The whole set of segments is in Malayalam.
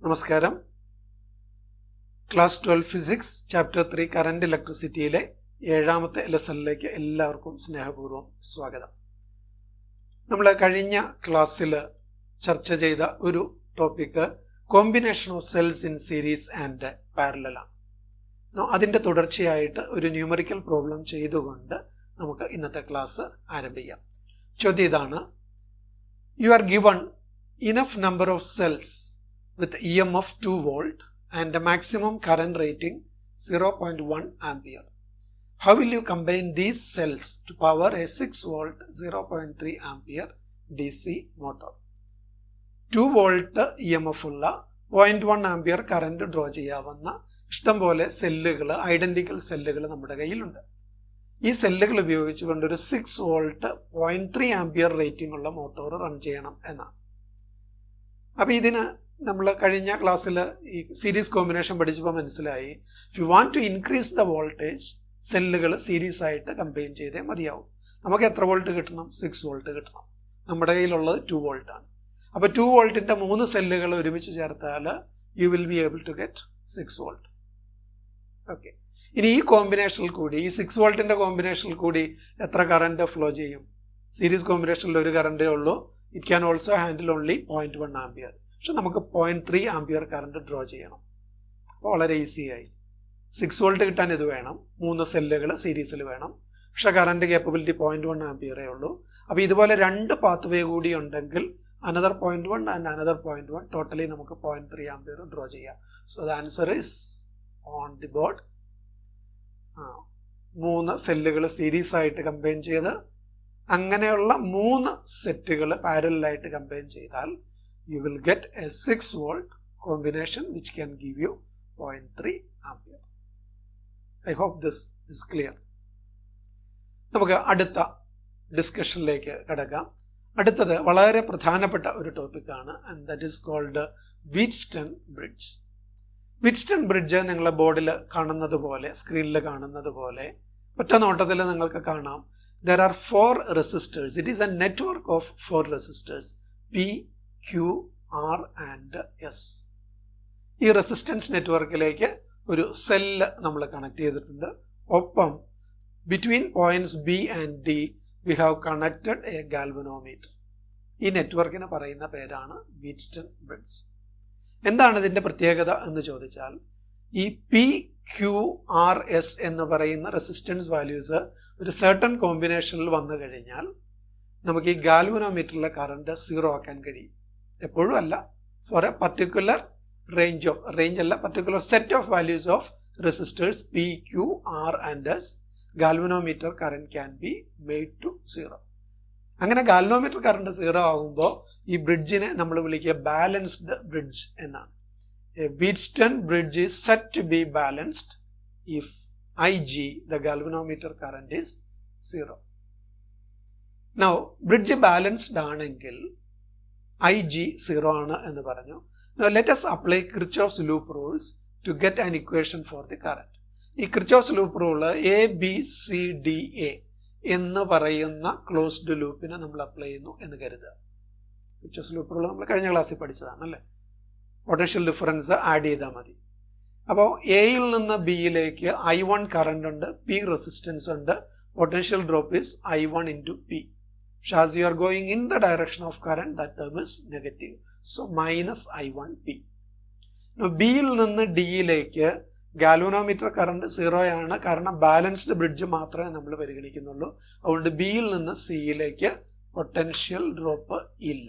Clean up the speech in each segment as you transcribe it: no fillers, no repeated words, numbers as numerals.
നമസ്കാരം. ക്ലാസ് 12 ഫിസിക്സ് ചാപ്റ്റർ 3 കറന്റ് ഇലക്ട്രിസിറ്റിയിലെ 7ാമത്തെ ലെസണിലേക്ക് എല്ലാവർക്കും സ്നേഹപൂർവ്വം സ്വാഗതം. നമ്മൾ കഴിഞ്ഞ ക്ലാസ്സിൽ ചർച്ച ചെയ്ത ഒരു topic combination of cells in series and parallel ആണ്. അതിൻ്റെ തുടർച്ചയായിട്ട് ഒരു ന്യൂമറിക്കൽ പ്രോബ്ലം ചെയ്തുകൊണ്ട് നമുക്ക് ഇന്നത്തെ ക്ലാസ് ആരംഭിക്കാം. ചോദ്യം ഇതാണ്: you are given enough number of cells with EMF 2 volt and a maximum current rating 0.1 ampere. How will you combine these cells to power a 6 volt 0.3 ampere DC motor? 2 volt EMF ഉള്ള 0.1 ampere കറന്റ് ഡ്രോ ചെയ്യാവുന്ന ഇഷ്ടംപോലെ സെല്ലുകൾ, ഐഡന്റിക്കൽ സെല്ലുകൾ നമ്മുടെ കയ്യിലുണ്ട്. ഈ സെല്ലുകൾ ഉപയോഗിച്ചുകൊണ്ട് ഒരു 6 വോൾട്ട് 0.3 ആംപിയർ റേറ്റിംഗ് ഉള്ള മോട്ടോർ റൺ ചെയ്യണം എന്നാണ്. അപ്പോൾ ഇതിന് നമ്മൾ കഴിഞ്ഞ ക്ലാസ്സിൽ ഈ സീരീസ് കോമ്പിനേഷൻ പഠിച്ചപ്പോൾ മനസ്സിലായി, if you want to increase the voltage സെല്ലുകൾ സീരീസ് ആയിട്ട് കമ്പൈൻ ചെയ്തേ മതിയാവും. നമുക്ക് എത്ര വോൾട്ട് കിട്ടണം? 6 വോൾട്ട് കിട്ടണം. നമ്മുടെ കയ്യിലുള്ളത് 2 വോൾട്ടാണ്. അപ്പോൾ 2 വോൾട്ടിൻ്റെ 3 സെല്ലുകൾ ഒരുമിച്ച് ചേർത്താൽ you will be able to get 6 volt. Okay, ഇനി ഈ കോമ്പിനേഷനിൽ കൂടി, ഈ 6 വോൾട്ടിൻ്റെ കോമ്പിനേഷനിൽ കൂടി എത്ര കറണ്ട് ഫ്ലോ ചെയ്യും? സീരീസ് കോമ്പിനേഷനിൽ ഒരു കറണ്ടേ ഉള്ളൂ. It can also handle only 0.1 ampere. പക്ഷെ നമുക്ക് 0.3 ആംപിയർ കറണ്ട് ഡ്രോ ചെയ്യണം. അപ്പോൾ വളരെ ഈസി ആയി. 6 വോൾട്ട് കിട്ടാൻ ഇത് വേണം, 3 സെല്ലുകൾ സീരീസിൽ വേണം. പക്ഷെ കറണ്ട് കേപ്പബിലിറ്റി 0.1 ആംപിയറേ ഉള്ളൂ. അപ്പോൾ ഇതുപോലെ 2 പാത്ത് വേ കൂടി ഉണ്ടെങ്കിൽ അനദർ 0.1 ആൻഡ് അനദർ 0.1, ടോട്ടലി നമുക്ക് 0.3 ആംപിയർ ഡ്രോ ചെയ്യാം. So the answer is on the board. 3 സെല്ലുകൾ സീരീസ് ആയിട്ട് കമ്പൈൻ ചെയ്ത് അങ്ങനെയുള്ള 3 സെറ്റുകൾ പാരലലായിട്ട് കമ്പൈൻ ചെയ്താൽ you will get a 6 volt combination which can give you 0.3 ampere. I hope this is clear. നമുക്ക് അടുത്ത ഡിസ്കഷനിലേക്ക് കടക്കാം. അടുത്തത് വളരെ പ്രധാനപ്പെട്ട ഒരു ടോപ്പിക്കാണ്, and that is called Wheatstone bridge. Wheatstone bridge നിങ്ങളെ ബോർഡിൽ കാണുന്നത് പോലെ, സ്ക്രീനിൽ കാണുന്നത് പോലെ ഒറ്റ നോട്ടത്തിൽ നിങ്ങൾക്ക് കാണാം. There are 4 resistors. It is a network of 4 resistors, P, Q, R and S. ഈ റെസിസ്റ്റൻസ് നെറ്റ്വർക്കിലേക്ക് ഒരു സെല്ല് നമ്മൾ കണക്ട് ചെയ്തിട്ടുണ്ട്. ഒപ്പം between points B and D we have connected A galvanometer. ഈ നെറ്റ്വർക്കിന് പറയുന്ന പേരാണ് വീറ്റ്സ്റ്റൺ ബ്രിഡ്ജ്. എന്താണ് ഇതിൻ്റെ പ്രത്യേകത എന്ന് ചോദിച്ചാൽ, ഈ പി, ക്യു, ആർ, എസ് എന്ന് പറയുന്ന റെസിസ്റ്റൻസ് വാല്യൂസ് ഒരു സർട്ടൺ കോമ്പിനേഷനിൽ വന്നു കഴിഞ്ഞാൽ നമുക്ക് ഈ ഗാൽവനോമീറ്ററിലെ കറണ്ട് 0 ആക്കാൻ കഴിയും. എപ്പോഴും അല്ല, for a particular particular set of values of resistors P, Q, R and S, galvanometer current can be made to 0. അങ്ങനെ ഗാൽവനോമീറ്റർ കറണ്ട് 0 ആകുമ്പോൾ ഈ ബ്രിഡ്ജിനെ നമ്മൾ വിളിക്കുക ബാലൻസ്ഡ് ബ്രിഡ്ജ് എന്നാണ്. A Wheatstone bridge is set to be balanced if IG, the galvanometer current is 0. Now, bridge balanced ആണെങ്കിൽ IG 0 ആണ് എന്ന് പറഞ്ഞു. Now, let us apply Kirchhoff's loop rules to get an equation for the current. ഈ Kirchhoff's loop rule ABCDA എന്ന് പറയുന്ന ക്ലോസ്ഡ് ലൂപ്പിനെ നമ്മൾ അപ്ലൈ ചെയ്യുന്നു എന്ന് കരുതുക. Kirchhoff's loop rule നമ്മൾ കഴിഞ്ഞ ക്ലാസ്സിൽ പഠിച്ചതാണ് അല്ലേ? പൊട്ടൻഷ്യൽ ഡിഫറൻസ് ആഡ് ചെയ്താൽ മതി. അപ്പോൾ എയിൽ നിന്ന് ബിയിലേക്ക് I1 കറണ്ട് ഉണ്ട്, പി റെസിസ്റ്റൻസ് ഉണ്ട്, potential drop is I1 into P. പക്ഷെ as you are going in the direction of current that term is negative. So minus I1 P. ബിയിൽ നിന്ന് ഡിയിലേക്ക് ഗാൽവനോമീറ്റർ കറണ്ട് 0 ആണ്, കാരണം ബാലൻസ്ഡ് ബ്രിഡ്ജ് മാത്രമേ നമ്മൾ പരിഗണിക്കുന്നുള്ളൂ. അതുകൊണ്ട് ബിയിൽ നിന്ന് സിയിലേക്ക് പൊട്ടൻഷ്യൽ ഡ്രോപ്പ് ഇല്ല.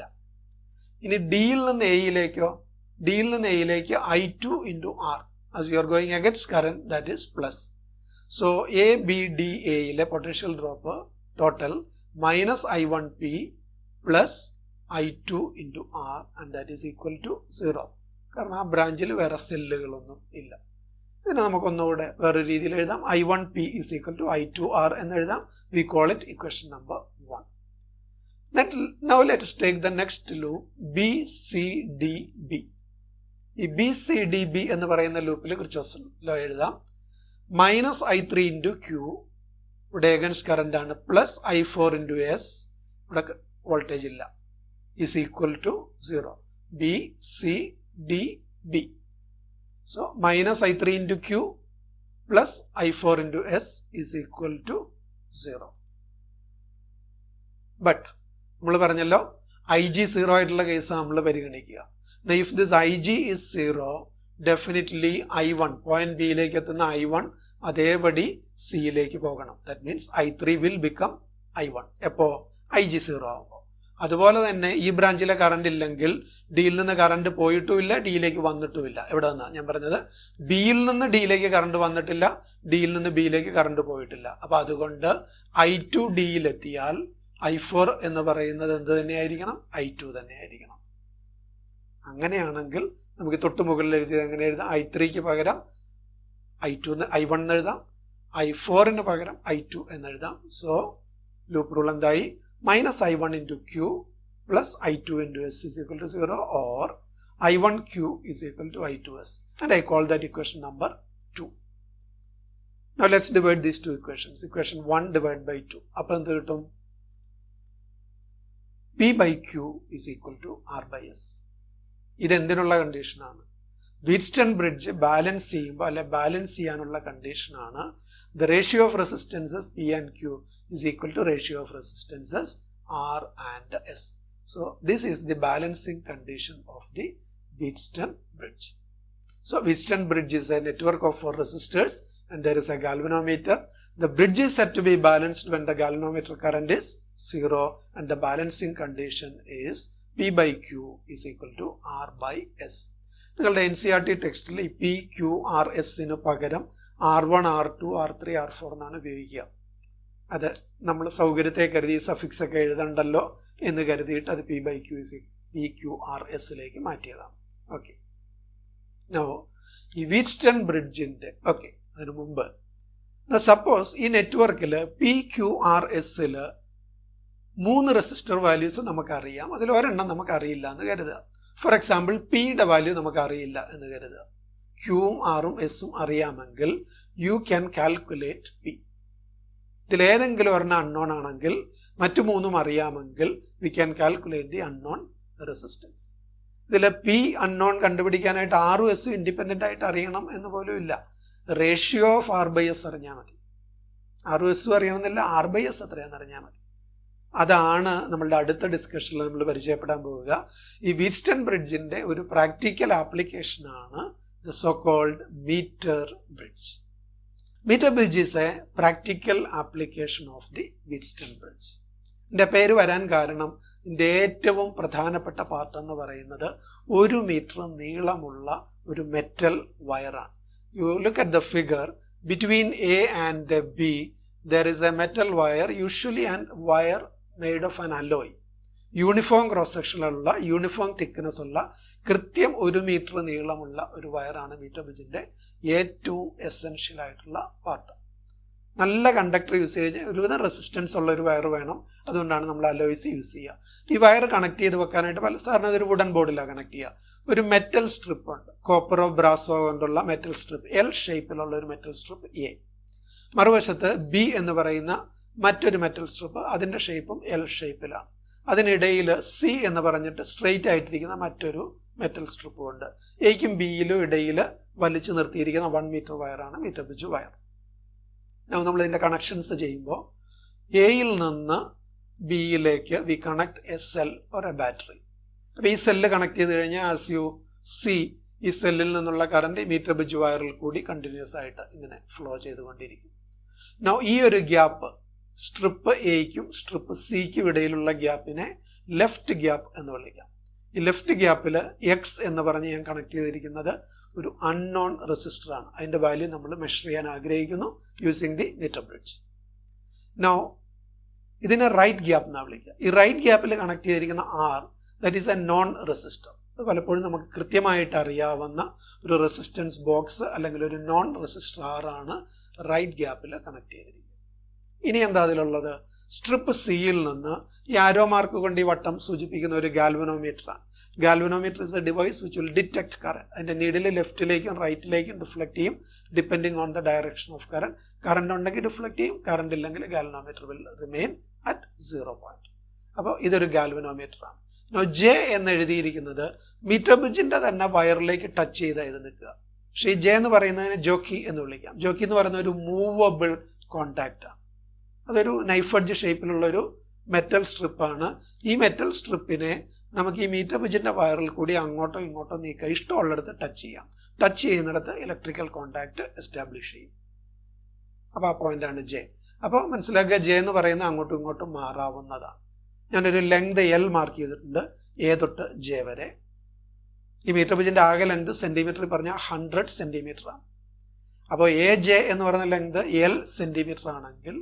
ഇനി ഡിയിൽ നിന്ന് എയിലേക്കോ, ഡിയിൽ നിന്ന് എയിലേക്ക് I2 into R. As you are going against current, that is plus. So ABDA ile potential drop total minus I1P plus I2 into R, and that is equal to 0. കാരണം ആ ബ്രാഞ്ചിൽ വേറെ സെല്ലുകളൊന്നും ഇല്ല. ഇതിനെ നമുക്കൊന്നുകൂടെ വേറെ രീതിയിൽ എഴുതാം. I1P is equal to I2R എന്ന് എഴുതാം. We call it equation number 1. Now let us take the next loop, BCDB. ഈ BCDB എന്ന് പറയുന്ന ലൂപ്പിൽ കിർച്ചോഫ് ലോ എഴുതാം. മൈനസ് I3 ഇൻറ്റു ക്യൂ, ഇവിടെ എഗൻസ്റ്റ് കറണ്ട് ആണ്, പ്ലസ് I4 ഇൻറ്റു എസ്, ഇവിടെ വോൾട്ടേജ് ഇല്ല, is equal to 0. BCDB B. So minus I3 into Q plus I4 into S is equal to 0. But നമ്മൾ പറഞ്ഞല്ലോ IG 0 ആയിട്ടുള്ള കേസ് നമ്മൾ പരിഗണിക്കുക. Now if this IG is 0, definitely I1 point ബിയിലേക്ക് എത്തുന്ന I1 അതേപടി സിയിലേക്ക് പോകണം. That means I3 will become I1 എപ്പോ IG 0 ആകുമ്പോൾ. അതുപോലെ തന്നെ ഈ ബ്രാഞ്ചിലെ കറണ്ട് ഇല്ലെങ്കിൽ ഡിയിൽ നിന്ന് കറണ്ട് പോയിട്ടുമില്ല, ഡിയിലേക്ക് വന്നിട്ടുമില്ല. എവിടെ നിന്നാ ഞാൻ പറഞ്ഞത്? ബിയിൽ നിന്ന് ഡിയിലേക്ക് കറണ്ട് വന്നിട്ടില്ല, ഡിയിൽ നിന്ന് ബിയിലേക്ക് കറണ്ട് പോയിട്ടില്ല. അപ്പൊ അതുകൊണ്ട് I2 ഡിയിലെത്തിയാൽ I4 എന്ന് പറയുന്നത് എന്ത് തന്നെയായിരിക്കണം? I2 തന്നെയായിരിക്കണം. അങ്ങനെയാണെങ്കിൽ നമുക്ക് തൊട്ട് മുകളിൽ എഴുതിയത് എങ്ങനെ എഴുതാം? I3ക്ക് പകരം I1 എന്ന് എഴുതാം, I4ന് പകരം I2 എന്ന് എഴുതാം. സോ ലൂപ്പ് റൂൾ എന്തായി? minus I1 into Q plus I2 into S is equal to 0, or I1Q is equal to I2S, and I call that equation number 2. Now let's divide these two equations. Equation 1 divided by 2. അപ്പോൾ എന്ത് കിട്ടും? P by Q is equal to R by S. ഇത് എന്തിനുള്ള കണ്ടീഷനാണ്? വീറ്റ്സ്റ്റൺ ബ്രിഡ്ജ് ബാലൻസ് ചെയ്യുമ്പോൾ അല്ലെ ബാലൻസ് ചെയ്യാനുള്ള കണ്ടീഷനാണ് the ratio of resistances P and Q is equal to ratio of resistances R and S. So this is the balancing condition of the Wheatstone bridge. So Wheatstone bridge is a network of 4 resistors and there is a galvanometer. The bridge is said to be balanced when the galvanometer current is 0 and the balancing condition is P by Q is equal to R by S. നിങ്ങളുടെ NCERT ടെക്സ്റ്റിൽ ഈ P, Q, R, Sന് പകരം R1, R2, R3, R4 എന്നാണ് ഉപയോഗിക്കുക. അത് നമ്മൾ സൗകര്യത്തെ കരുതി സഫിക്സ് ഒക്കെ എഴുതണ്ടല്ലോ എന്ന് കരുതിയിട്ട് അത് P by Q is P, Q, R, Sലേക്ക് മാറ്റിയതാണ്. ഓക്കെ. നോ ഈ വീറ്റ്സ്റ്റൺ ബ്രിഡ്ജിന്റെ അതിനു മുമ്പ് സപ്പോസ് ഈ നെറ്റ്വർക്കിൽ P, Q, R, Sൽ 3 resistor values നമുക്കറിയാം, അതിൽ ഒരെണ്ണം നമുക്കറിയില്ല എന്ന് കരുതുക. ഫോർ എക്സാമ്പിൾ പിയുടെ വാല്യൂ നമുക്കറിയില്ല എന്ന് കരുതുക. ക്യൂവും ആറും എസും അറിയാമെങ്കിൽ യു ക്യാൻ കാൽക്കുലേറ്റ് പി. ഇതിലേതെങ്കിലും ഒരെണ്ണം അൺനോൺ ആണെങ്കിൽ മറ്റു 3ഉം അറിയാമെങ്കിൽ we can calculate the unknown resistance. ഇതിൽ പി അൺനോൺ കണ്ടുപിടിക്കാനായിട്ട് ആറും എസും ഇൻഡിപെൻഡൻ്റ് ആയിട്ട് അറിയണം എന്ന് പോലും ഇല്ല. Ratio of R by S അറിഞ്ഞാൽ മതി. ആറും എസും അറിയണമെന്നില്ല, ആർ ബൈ എസ് എത്രയാണെന്ന് അറിഞ്ഞാൽ മതി. അതാണ് നമ്മളുടെ അടുത്ത ഡിസ്കഷനിൽ നമ്മൾ പരിചയപ്പെടാൻ പോവുക. ഈ വീറ്റ്സ്റ്റൺ ബ്രിഡ്ജിന്റെ ഒരു പ്രാക്ടിക്കൽ ആപ്ലിക്കേഷനാണ് the so-called meter bridge. Meter bridge is a practical application of the Wheatstone bridge. ഇതിന്റെ പേര് വരാൻ കാരണം ഇതിന്റെ ഏറ്റവും പ്രധാനപ്പെട്ട പാർട്ട് എന്ന് പറയുന്നത് 1 മീറ്റർ നീളമുള്ള ഒരു metal വയറാണ്. You look at the figure, between A and B there is a metal wire, usually a wire made of an alloy. Uniform cross സെക്ഷനിലുള്ള യൂണിഫോം തിക്നെസ് ഉള്ള കൃത്യം 1 മീറ്റർ നീളമുള്ള ഒരു വയറാണ് മീറ്റർ ബ്രിഡ്ജിന്റെ ഏറ്റവും എസെൻഷ്യൽ ആയിട്ടുള്ള പാർട്ട്. നല്ല കണ്ടക്ടർ യൂസ് ചെയ്ത് ഒരുവിധം റെസിസ്റ്റൻസ് ഉള്ള ഒരു വയർ വേണം. അതുകൊണ്ടാണ് നമ്മൾ അലോയ്സ് യൂസ് ചെയ്യുക. ഈ വയർ കണക്ട് ചെയ്ത് വെക്കാനായിട്ട് സാധാരണ ഒരു വുഡൻ ബോർഡിലാണ് കണക്ട് ചെയ്യുക. ഒരു മെറ്റൽ സ്ട്രിപ്പ് ഉണ്ട്, കോപ്പറോ ബ്രാസോ കൊണ്ടുള്ള മെറ്റൽ സ്ട്രിപ്പ്, എൽ ഷേപ്പിലുള്ള ഒരു മെറ്റൽ സ്ട്രിപ്പ് എ. മറുവശത്ത് ബി എന്ന് പറയുന്ന മറ്റൊരു മെറ്റൽ സ്ട്രിപ്പ്, അതിന്റെ ഷേപ്പും എൽ ഷേപ്പിലാണ്. അതിനിടയിൽ സി എന്ന് പറഞ്ഞിട്ട് സ്ട്രെയിറ്റ് ആയിട്ടിരിക്കുന്ന മറ്റൊരു മെറ്റൽ സ്ട്രിപ്പും ഉണ്ട്. എയ്ക്കും ബിയിലും ഇടയിൽ വലിച്ചു നിർത്തിയിരിക്കുന്ന 1 മീറ്റർ വയറാണ് മീറ്റർ ബ്രിഡ്ജ് വയർ. നമ്മൾ ഇതിന്റെ കണക്ഷൻസ് ചെയ്യുമ്പോൾ എയിൽ നിന്ന് ബിയിലേക്ക് we connect a cell or a battery. അപ്പോൾ ഈ സെല്ല് കണക്ട് ചെയ്ത് കഴിഞ്ഞാൽ ആസ് യു സി ഈ സെല്ലിൽ നിന്നുള്ള കറണ്ട് മീറ്റർ ബ്രിഡ്ജ് വയറിൽ കൂടി കണ്ടിന്യൂസ് ആയിട്ട് ഇങ്ങനെ ഫ്ലോ ചെയ്തുകൊണ്ടിരിക്കും. ഈ ഒരു ഗ്യാപ്പ് സ്ട്രിപ്പ് എയ്ക്കും സ്ട്രിപ്പ് സിക്കും ഇടയിലുള്ള ഗ്യാപ്പിനെ ലെഫ്റ്റ് ഗ്യാപ്പ് എന്ന് വിളിക്കാം. ഈ ലെഫ്റ്റ് ഗ്യാപ്പിൽ എക്സ് എന്ന് പറഞ്ഞ് ഞാൻ കണക്ട് ചെയ്തിരിക്കുന്നത് ഒരു അൺനോൺ റെസിസ്റ്റർ ആണ്. അതിന്റെ വാല്യൂ നമ്മൾ മെഷർ ചെയ്യാൻ ആഗ്രഹിക്കുന്നു using the meter bridge. Now ഇതിനെ റൈറ്റ് ഗ്യാപ്പ് എന്നാണ് വിളിക്കുക. ഈ റൈറ്റ് ഗ്യാപ്പിൽ കണക്ട് ചെയ്തിരിക്കുന്ന R, that is a known resistor. അത് പലപ്പോഴും നമുക്ക് കൃത്യമായിട്ട് അറിയാവുന്ന ഒരു റെസിസ്റ്റൻസ് ബോക്സ് അല്ലെങ്കിൽ ഒരു നോൺ റെസിസ്റ്റർ ആർ ആണ് റൈറ്റ് ഗ്യാപ്പിൽ കണക്ട് ചെയ്തിരിക്കുന്നത്. ഇനി എന്താ അതിലുള്ളത്? സ്ട്രിപ്പ് സിയിൽ നിന്ന് ഈ ആരോ മാർക്ക് കൊണ്ട് ഈ വട്ടം സൂചിപ്പിക്കുന്ന ഒരു ഗാൽവനോമീറ്റർ ആണ്. Galvanometer is A device which will detect current. അതിന്റെ നീഡിൽ ലെഫ്റ്റിലേക്കും റൈറ്റിലേക്കും ഡിഫ്ലക്ട് ചെയ്യും depending on the direction of current. Current ഉണ്ടെങ്കിൽ ഡിഫ്ലക്ട് ചെയ്യും, കറന്റ് ഇല്ലെങ്കിൽ galvanometer will remain at 0 point. അപ്പോൾ ഇതൊരു ഗാൽവനോമീറ്റർ ആണ്. ജെ എന്ന് എഴുതിയിരിക്കുന്നത് മീറ്റർ ബ്രിഡ്ജിന്റെ തന്നെ വയറിലേക്ക് ടച്ച് ചെയ്ത് ഇത് നിൽക്കുക. പക്ഷേ ഈ ജെ എന്ന് പറയുന്നതിന് ജോക്കി എന്ന് വിളിക്കാം. ജോക്കി എന്ന് പറയുന്ന ഒരു മൂവബിൾ കോണ്ടാക്റ്റ് ആണ്. അതൊരു നൈഫ് എഡ്ജ് ഷേപ്പിലുള്ളൊരു മെറ്റൽ സ്ട്രിപ്പാണ്. ഈ മെറ്റൽ സ്ട്രിപ്പിനെ നമുക്ക് ഈ മീറ്റർ ബ്രിഡ്ജിന്റെ വയറിൽ കൂടി അങ്ങോട്ടോ ഇങ്ങോട്ടോ നീക്കാം, ഇഷ്ടമുള്ളിടത്ത് ടച്ച് ചെയ്യാം. ടച്ച് ചെയ്യുന്നിടത്ത് ഇലക്ട്രിക്കൽ കോണ്ടാക്ട് എസ്റ്റാബ്ലിഷ് ചെയ്യും. അപ്പോൾ ആ പോയിന്റാണ് ജെ. അപ്പോൾ മനസ്സിലാക്കുക, ജെ എന്ന് പറയുന്നത് അങ്ങോട്ടും ഇങ്ങോട്ടും മാറാവുന്നതാണ്. ഞാനൊരു ലെങ്ത് എൽ മാർക്ക് ചെയ്തിട്ടുണ്ട്, എ തൊട്ട് ജെ വരെ. ഈ മീറ്റർ ബ്രിഡ്ജിന്റെ ആകെ ലെങ്ത് സെന്റിമീറ്ററിൽ പറഞ്ഞാൽ 100 സെന്റിമീറ്റർ ആണ്. അപ്പോൾ എ ജെ എന്ന് പറയുന്ന ലെങ്ത് എൽ സെന്റിമീറ്റർ ആണെങ്കിൽ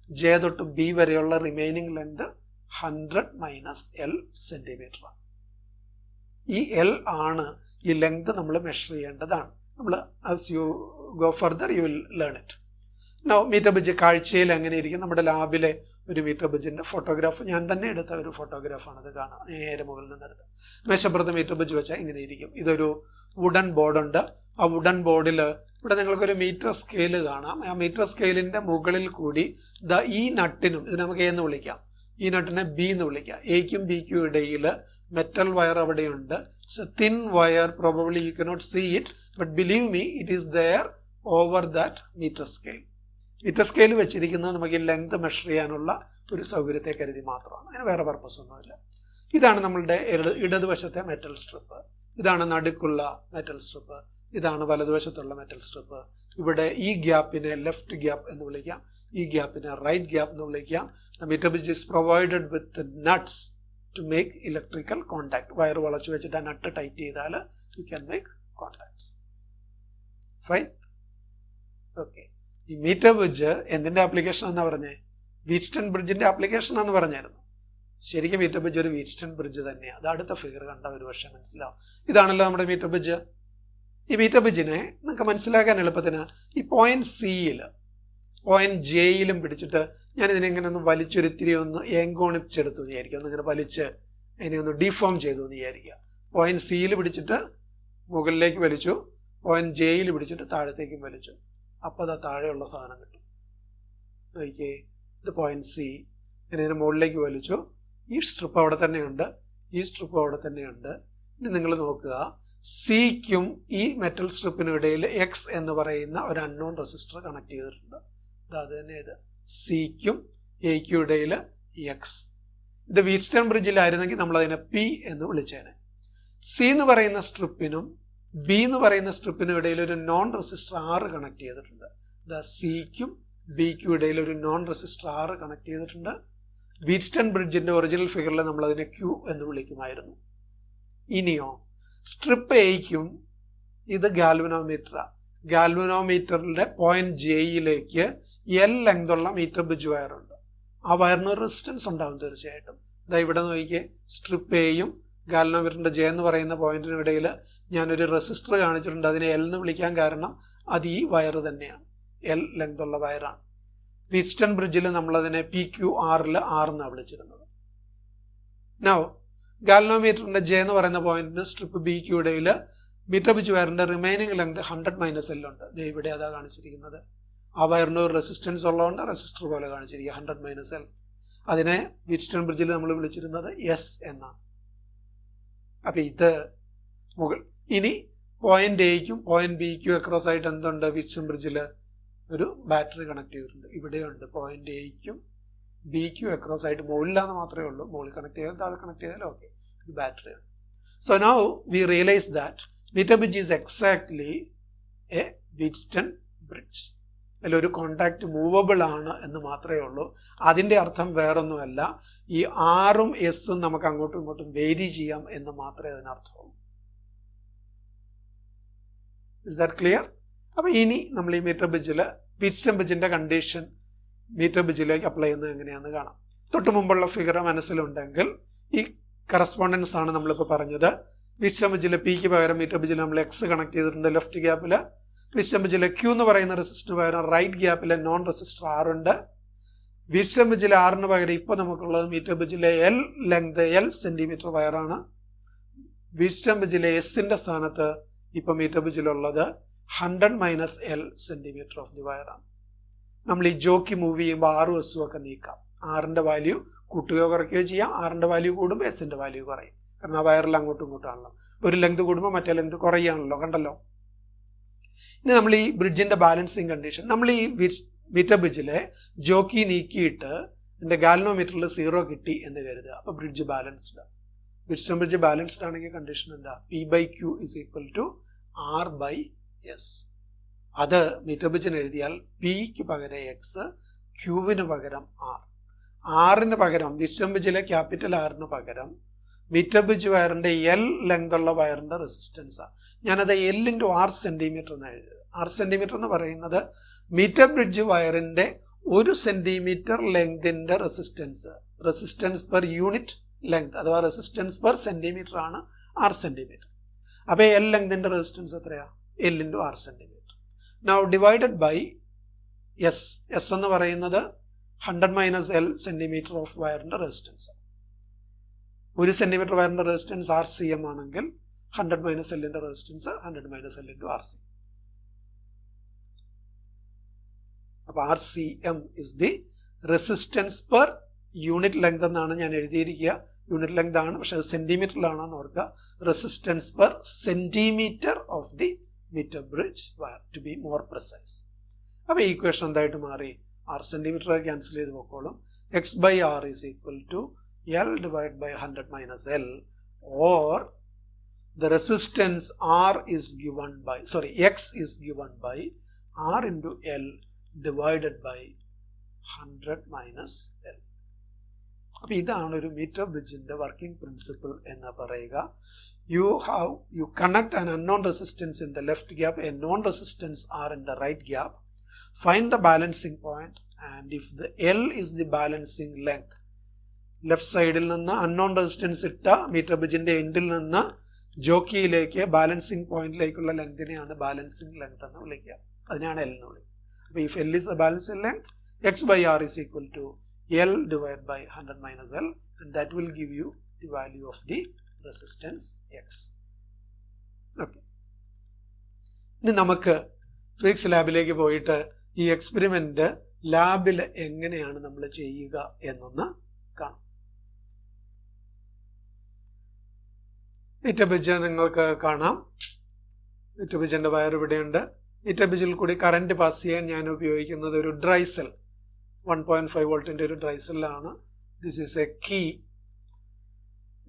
ജെ തൊട്ട് ബി വരെയുള്ള remaining length 100 minus L centimetre ആണ്. ഈ എൽ ആണ് ഈ ലെങ്ത് നമ്മൾ മെഷർ ചെയ്യേണ്ടതാണ്. നമ്മൾ as you go further you will learn it. Now meter bridge കാഴ്ചയിൽ എങ്ങനെ ഇരിക്കും? നമ്മുടെ ലാബിലെ ഒരു മീറ്റർ ബ്രിഡ്ജിന്റെ ഫോട്ടോഗ്രാഫ് ഞാൻ തന്നെ എടുത്ത ഒരു ഫോട്ടോഗ്രാഫാണ്. അത് കാണാം, നേരെ മുകളിൽ നിന്നെടുത്ത്. മേശപ്പുറത്ത് മീറ്റർ ബ്രിഡ്ജ് വെച്ചാൽ ഇങ്ങനെ ഇരിക്കും. ഇതൊരു വുഡൻ ബോർഡുണ്ട്. ആ വുഡൻ ബോർഡിൽ ഇവിടെ നിങ്ങൾക്കൊരു മീറ്റർ സ്കെയിൽ കാണാം. ആ മീറ്റർ സ്കെയിലിന്റെ മുകളിൽ കൂടി ഈ നട്ടിനും, ഇത് നമുക്ക് എ എന്ന് വിളിക്കാം, ഈ നട്ടിനെ ബി എന്ന് വിളിക്കാം. എയ്ക്കും ബിക്കും ഇടയിൽ മെറ്റൽ വയർ അവിടെയുണ്ട്. It's a thin wire, probably you cannot see it, but believe me it is there over that meter scale. Meter scale വെച്ചിരിക്കുന്നത് നമുക്ക് ഈ ലെങ്ത് മെഷർ ചെയ്യാനുള്ള ഒരു സൗകര്യത്തെ കരുതി മാത്രമാണ്, അതിന് വേറെ പർപ്പസ് ഒന്നുമില്ല. ഇതാണ് നമ്മളുടെ ഇടതുവശത്തെ മെറ്റൽ സ്ട്രിപ്പ്, ഇതാണ് നടുക്കുള്ള മെറ്റൽ സ്ട്രിപ്പ്, ഇതാണ് വലതുവശത്തുള്ള മെറ്റൽ സ്ട്രിപ്പ്. ഇവിടെ ഈ ഗ്യാപ്പിനെ ലെഫ്റ്റ് ഗ്യാപ്പ് എന്ന് വിളിക്കാം, ഈ ഗ്യാപ്പിനെ റൈറ്റ് ഗ്യാപ്പ് എന്ന് വിളിക്കാം. The meter bridge is provided with the nuts to make electrical contact. Wire വളച്ചു വെച്ചിട്ട് ആ നട്ട് ടൈറ്റ് ചെയ്താൽ you can make contacts. Fine? Okay. ഈ മീറ്റർ ബ്രിഡ്ജ് എന്തിന്റെ ആപ്ലിക്കേഷൻ എന്നാ പറഞ്ഞേ? വീറ്റ്സ്റ്റൺ ബ്രിഡ്ജിന്റെ ആപ്ലിക്കേഷൻ എന്ന് പറഞ്ഞായിരുന്നു. ശരിക്കും മീറ്റർ ബ്രിഡ്ജ് ഒരു വീറ്റ്സ്റ്റൺ ബ്രിഡ്ജ് തന്നെയാണ്. അത് അടുത്ത ഫിഗർ കണ്ട ഒരു പക്ഷേ മനസ്സിലാവും. ഇതാണല്ലോ നമ്മുടെ മീറ്റർ ബ്രിഡ്ജ്. ഈ മീറ്റർ ബ്രിഡ്ജിനെ നിങ്ങൾക്ക് മനസ്സിലാക്കാൻ എളുപ്പത്തിന് ഈ പോയിന്റ് സിയിൽ പോയിന്റ് ജെയിലും പിടിച്ചിട്ട് ഞാൻ ഇതിനെങ്ങനെ ഒന്ന് വലിച്ചൊരിത്തിരി ഒന്ന് ഏങ്കോണിച്ചെടുത്തു എന്ന് വിചാരിക്കുക, ഒന്നിങ്ങനെ വലിച്ച് അതിനെ ഒന്ന് ഡിഫോം ചെയ്തു എന്ന് വിചാരിക്കുക. പോയിന്റ് സിയിൽ പിടിച്ചിട്ട് മുകളിലേക്ക് വലിച്ചു, പോയിന്റ് ജെയിൽ പിടിച്ചിട്ട് താഴത്തേക്കും വലിച്ചു. അപ്പോൾ അത് താഴെയുള്ള സാധനം കിട്ടും. നോക്കിയേ, ഇത് പോയിന്റ് സി. ഞാൻ ഇതിനെ മുകളിലേക്ക് വലിച്ചു, ഈ സ്ട്രിപ്പ് അവിടെ തന്നെയുണ്ട്, ഈ സ്ട്രിപ്പ് അവിടെ തന്നെയുണ്ട്. ഇനി നിങ്ങൾ നോക്കുക, സിക്കും ഈ മെറ്റൽ സ്ട്രിപ്പിനും ഇടയിൽ എക്സ് എന്ന് പറയുന്ന ഒരു അൺനോൺ റെസിസ്റ്റർ കണക്ട് ചെയ്തിട്ടുണ്ട്. അത് തന്നെ ഇത് സിക്കും എയ്ക്കും ഇടയിൽ എക്സ്. ഇത് വീറ്റ്സ്റ്റൺ ബ്രിഡ്ജിലായിരുന്നെങ്കിൽ നമ്മൾ അതിനെ പി എന്ന് വിളിച്ചേനെ. സി എന്ന് പറയുന്ന സ്ട്രിപ്പിനും ബി എന്ന് പറയുന്ന സ്ട്രിപ്പിനും ഇടയിൽ ഒരു നോൺ റെസിസ്റ്റർ ആറ് കണക്ട് ചെയ്തിട്ടുണ്ട്. സിക്കും ബിക്കും ഇടയിൽ ഒരു നോൺ റെസിസ്റ്റർ ആറ് കണക്ട് ചെയ്തിട്ടുണ്ട്. വീറ്റ്സ്റ്റൺ ബ്രിഡ്ജിന്റെ ഒറിജിനൽ ഫിഗറിൽ നമ്മൾ അതിനെ ക്യൂ എന്ന് വിളിക്കുമായിരുന്നു. ഇനിയോ സ്ട്രിപ്പ് എയ്ക്കും ഇത് ഗാൽവനോമീറ്ററാണ്. ഗാൽവനോമീറ്ററിന്റെ പോയിന്റ് ജെയിലേക്ക് എൽ ലെങ്തുള്ള മീറ്റർ ബ്രിഡ്ജ് വയറുണ്ട്. ആ വയറിന് ഒരു റെസിസ്റ്റൻസ് ഉണ്ടാവും തീർച്ചയായിട്ടും. ഇതാ ഇവിടെ നോക്കിയേ, സ്ട്രിപ്പ് എയും ഗാൽവനോമീറ്ററിന്റെ ജെ എന്ന് പറയുന്ന പോയിന്റിനും ഇടയിൽ ഞാനൊരു റെസിസ്റ്റർ കാണിച്ചിട്ടുണ്ട്. അതിനെ എൽ എന്ന് വിളിക്കാൻ കാരണം അത് ഈ വയർ തന്നെയാണ്, എൽ ലെങ്തുള്ള വയറാണ്. വീറ്റ്സ്റ്റൺ ബ്രിഡ്ജിൽ നമ്മളതിനെ പി ക്യു ആറിൽ ആറെന്നാണ് വിളിച്ചിരുന്നത്. നൗ ഗാൽവനോമീറ്ററിന്റെ ജെ എന്ന് പറയുന്ന പോയിന്റിന് സ്ട്രിപ്പ് ബി ക്യു ഇടയിൽ മീറ്റർ ബ്രിഡ്ജ് വയറിന്റെ റിമൈനിങ് ലെങ്ത് 100 മൈനസ് എൽ ഉണ്ട്. ഇവിടെ അതാ കാണിച്ചിരിക്കുന്നത്. ആ വയറിന് ഒരു റെസിസ്റ്റൻസ് ഉള്ളതുകൊണ്ട് റെസിസ്റ്റർ പോലെ കാണിച്ചിരിക്കുക 100 മൈനസ് എൽ. അതിനെ വീറ്റ്സ്റ്റൺ ബ്രിഡ്ജിൽ നമ്മൾ വിളിച്ചിരുന്നത് എസ് എന്നാണ്. അപ്പൊ ഇത് ഇനി പോയിന്റ് എയ്ക്കും പോയിന്റ് ബിക്കും അക്രോസ് ആയിട്ട് എന്തുണ്ട്? വീറ്റ്സ്റ്റൺ ബ്രിഡ്ജിൽ ഒരു ബാറ്ററി കണക്ട് ചെയ്തിട്ടുണ്ട്. ഇവിടെയുണ്ട് പോയിന്റ് എയ്ക്കും ബിക്കും അക്രോസ് ആയിട്ട്. മുകളിലാന്ന് മാത്രമേ ഉള്ളൂ, മുകളിൽ കണക്ട് ചെയ്താൽ താഴെ കണക്ട് ചെയ്താലും ഓക്കെ, ഒരു ബാറ്ററി ഉണ്ട്. So now we realise that metre bridge is exactly a Wheatstone bridge. അതിലൊരു കോണ്ടാക്ട് മൂവബിൾ ആണ് എന്ന് മാത്രമേ ഉള്ളൂ. അതിൻ്റെ അർത്ഥം വേറൊന്നുമല്ല, ഈ ആറും എസും നമുക്ക് അങ്ങോട്ടും ഇങ്ങോട്ടും വേരി ചെയ്യാം എന്ന് മാത്രമേ അതിനർത്ഥമുള്ളൂ. Is that clear? അപ്പൊ ഇനി നമ്മൾ ഈ മീറ്റർ ബ്രിഡ്ജിൽ വീറ്റ്സ്റ്റൺ ബ്രിഡ്ജിന്റെ കണ്ടീഷൻ മീറ്റർ ബ്രിഡ്ജിലേക്ക് അപ്ലൈ ചെയ്യുന്നത് എങ്ങനെയാണെന്ന് കാണാം. തൊട്ട് മുമ്പുള്ള ഫിഗർ മനസ്സിലുണ്ടെങ്കിൽ ഈ കറസ്പോണ്ടൻസ് ആണ് നമ്മളിപ്പോൾ പറഞ്ഞത്. വീറ്റ്സ്റ്റൺ ബ്രിഡ്ജിലെ പിക്ക് പകരം മീറ്റർ ബ്രിഡ്ജിൽ നമ്മൾ എക്സ് കണക്ട് ചെയ്തിട്ടുണ്ട് ലെഫ്റ്റ് ഗ്യാപ്പിൽ. വീറ്റ്സ്റ്റൺ ബ്രിഡ്ജിലെ ക്യൂ എന്ന് പറയുന്ന റെസിസ്റ്റർ പകരം റൈറ്റ് ഗ്യാപ്പിലെ നോൺ റെസിസ്റ്റർ ആറുണ്ട്. വീറ്റ്സ്റ്റൺ ബ്രിഡ്ജിലെ ആറിന് പകരം ഇപ്പോൾ നമുക്കുള്ളത് മീറ്റർ ബ്രിഡ്ജിലെ എൽ ലെങ്ത് എൽ സെന്റിമീറ്റർ വയറാണ്. വീറ്റ്സ്റ്റൺ ബ്രിഡ്ജിലെ എസിന്റെ സ്ഥാനത്ത് ഇപ്പോൾ മീറ്റർ ബ്രിഡ്ജിലുള്ളത് 100 minus L centimetre of the വയറാണ്. നമ്മൾ ഈ ജോക്കി മൂവ് ചെയ്യുമ്പോൾ ആറും എസും ഒക്കെ നീക്കാം, ആറിന്റെ വാല്യൂ കൂട്ടുകയോ കുറയ്ക്കുകയോ ചെയ്യാം. ആറിൻ്റെ വാല്യൂ കൂടുമ്പോൾ എസിൻ്റെ വാല്യൂ കുറയും. കാരണം ആ വയറിൽ അങ്ങോട്ടും ഇങ്ങോട്ടാണല്ലോ. ഒരു ലെങ്ത് കൂടുമ്പോൾ മറ്റേ ലെങ്ത് കുറയുകയാണല്ലോ, കണ്ടല്ലോ. ഇനി നമ്മൾ ഈ ബ്രിഡ്ജിൻ്റെ ബാലൻസിങ് കണ്ടീഷൻ, നമ്മൾ ഈ മീറ്റർ ബ്രിഡ്ജിലെ ജോക്കി നീക്കിയിട്ട് ഇതിൻ്റെ ഗാൽവനോമീറ്ററിൽ 0 കിട്ടി എന്ന് കരുതുക. അപ്പോൾ ബ്രിഡ്ജ് ബാലൻസ്ഡ്. ബ്രിഡ്ജ് ബാലൻസ്ഡ് ആണെങ്കിൽ കണ്ടീഷൻ എന്താ? P/Q = R/S. അത് മീറ്റർ ബ്രിഡ്ജിന് എഴുതിയാൽ Pക്ക് പകരം X, Qവിന് പകരം R. ആറിന് പകരം ബ്രിഡ്ജിലെ ക്യാപിറ്റൽ ആറിന് പകരം മീറ്റർ ബ്രിഡ്ജ് വയറിൻ്റെ L ലെങ്ത് ഉള്ള വയറിൻ്റെ റെസിസ്റ്റൻസാണ്. ഞാനത് L × R സെൻറ്റിമീറ്റർ എന്ന് എഴുതിയത്. R സെൻറ്റിമീറ്റർ എന്ന് പറയുന്നത് മീറ്റർ ബ്രിഡ്ജ് വയറിൻ്റെ 1 സെൻറ്റിമീറ്റർ ലെങ്തിൻ്റെ റെസിസ്റ്റൻസ് പെർ യൂണിറ്റ് ലെങ്ത് അഥവാ റെസിസ്റ്റൻസ് പെർ സെൻറ്റിമീറ്റർ ആണ് R സെൻറ്റിമീറ്റർ. അപ്പോൾ L ലെങ്തിൻ്റെ റെസിസ്റ്റൻസ് എത്രയാണ്? L × R centimetre. Now divided by S. S എന്ന് പറയുന്നത് 100 - L സെൻറ്റിമീറ്റർ ഓഫ് വയറിൻ്റെ റെസിസ്റ്റൻസ്. 1 സെൻറ്റിമീറ്റർ വയറിൻ്റെ റെസിസ്റ്റൻസ് RCM ആണെങ്കിൽ 100 - Lൻ്റെ റെസിസ്റ്റൻസ് 100 - L × RCM. അപ്പോൾ RCM is the resistance per unit length എന്നാണ് ഞാൻ എഴുതിയിരിക്കുക. യൂണിറ്റ് ലെങ്ത് ആണ്, പക്ഷെ അത് സെൻറ്റിമീറ്ററിലാണെന്ന് ഓർക്കുക. Resistance per centimetre of the meter bridge wire, to be more precise. അപ്പോൾ ഈ ഇക്വേഷൻ എന്തായിട്ട് മാറി? R സെൻറ്റിമീറ്റർ ക്യാൻസൽ ചെയ്ത് പോക്കോളും. X/R = L / 100 - L, or the resistance R is given by, X is given by R × L divided by 100 - L. അപ്പോൾ ഇതാണ് ഒരു മീറ്റർ ബ്രിഡ്ജിൻ്റെ വർക്കിംഗ് പ്രിൻസിപ്പിൾ എന്ന് പറയുക. You connect an unknown resistance in the left gap, a known resistance R in the right gap. Find the balancing point, and if the L is the balancing length, left സൈഡിൽ നിന്ന് അൺനോൺ റെസിസ്റ്റൻസ് ഇട്ട മീറ്റർ ബ്രിഡ്ജിൻ്റെ എൻഡിൽ നിന്ന് ജോക്കിയിലേക്ക് ബാലൻസിങ് പോയിന്റിലേക്കുള്ള ലെങ്തിനെയാണ് ബാലൻസിങ് ലെങ്ത് എന്ന് വിളിക്കുക. അതിനാണ് L എന്ന് വിളിക്കുക. അപ്പോൾ if L is the balancing length, X/R = L divided by 100 - L, and that will give you the value of the resistance X. Okay, ഇനി നമുക്ക് ഫിസിക്സ് ലാബിലേക്ക് പോയിട്ട് ഈ എക്സ്പെരിമെന്റ് ലാബിൽ എങ്ങനെയാണ് നമ്മൾ ചെയ്യുക എന്നൊന്ന് കാണാം. മീറ്റർ ബ്രിഡ്ജ് നിങ്ങൾക്ക് കാണാം. മീറ്റർ ബ്രിഡ്ജിന്റെ വയർ ഇവിടെയുണ്ട്. മീറ്റർ ബ്രിഡ്ജിൽ കൂടി കറന്റ് പാസ് ചെയ്യാൻ ഞാൻ ഉപയോഗിക്കുന്നത് ഒരു ഡ്രൈസെൽ, 1.5 വോൾട്ടിന്റെ ഒരു ഡ്രൈസെല്ലാണ്. This is a key.